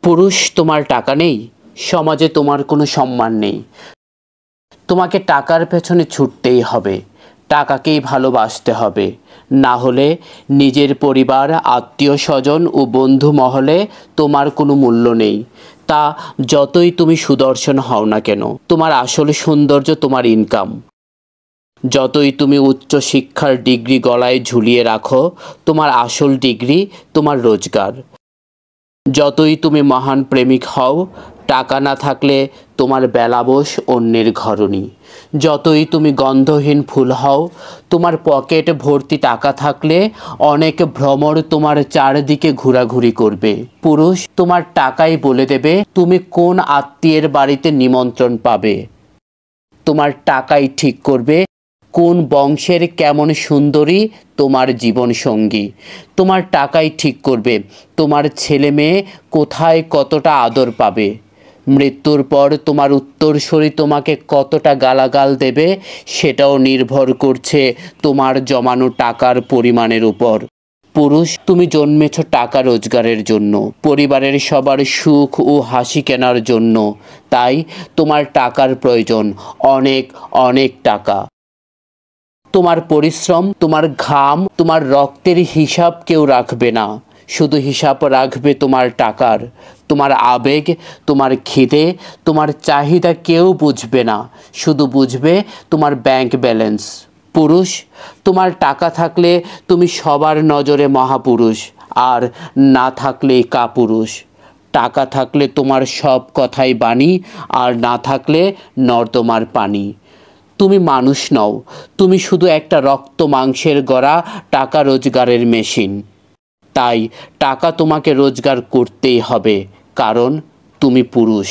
পুরুষ, তোমার টাকা নেই, সমাজে তোমার কোনো সম্মান নেই। তোমাকে টাকার পেছনে ছুটতেই হবে, টাকাকেই ভালোবাসতে হবে। না হলে নিজের পরিবার, আত্মীয় স্বজন ও বন্ধু মহলে তোমার কোনো মূল্য নেই। তা যতই তুমি সুদর্শন হও না কেন, তোমার আসল সৌন্দর্য তোমার ইনকাম। যতই তুমি উচ্চ শিক্ষার ডিগ্রি গলায় ঝুলিয়ে রাখো, তোমার আসল ডিগ্রি তোমার রোজগার। যতই তুমি মহান প্রেমিক হও, টাকা না থাকলে তোমার বেলাবোস অন্যের ঘরণী। যতই তুমি গন্ধহীন ফুল হও, তোমার পকেট ভর্তি টাকা থাকলে অনেক ভ্রমর তোমার চারদিকে ঘোরাঘুরি করবে। পুরুষ, তোমার টাকাই বলে দেবে তুমি কোন আত্মীয়ের বাড়িতে নিমন্ত্রণ পাবে। তোমার টাকাই ঠিক করবে কোন বংশের কেমন সুন্দরী তোমার জীবন সঙ্গী। তোমার টাকাই ঠিক করবে তোমার ছেলে মেয়ে কোথায় কতটা আদর পাবে। মৃত্যুর পর তোমার উত্তরসূরি তোমাকে কতটা গালাগাল দেবে সেটাও নির্ভর করছে তোমার জমানো টাকার পরিমাণের উপর। পুরুষ, তুমি জন্মেছ টাকা রোজগারের জন্য, পরিবারের সবার সুখ ও হাসি কেনার জন্য। তাই তোমার টাকার প্রয়োজন, অনেক অনেক টাকা। তোমার পরিশ্রম, তোমার ঘাম, তোমার রক্তের হিসাব কেউ রাখবে না, শুধু হিসাব রাখবে তোমার টাকার। তোমার আবেগ, তোমার খিদে, তোমার চাহিদা কেউ বুঝবে না, শুধু বুঝবে তোমার ব্যাংক ব্যালেন্স। পুরুষ, তোমার টাকা থাকলে তুমি সবার নজরে মহাপুরুষ, আর না থাকলেই কাপুরুষ। টাকা থাকলে তোমার সব কথাই বাণী, আর না থাকলে নর্দমার পানি। তুমি মানুষ নও, তুমি শুধু একটা রক্ত মাংসের গড়া টাকা রোজগারের মেশিন। তাই টাকা তোমাকে রোজগার করতেই হবে, কারণ তুমি পুরুষ।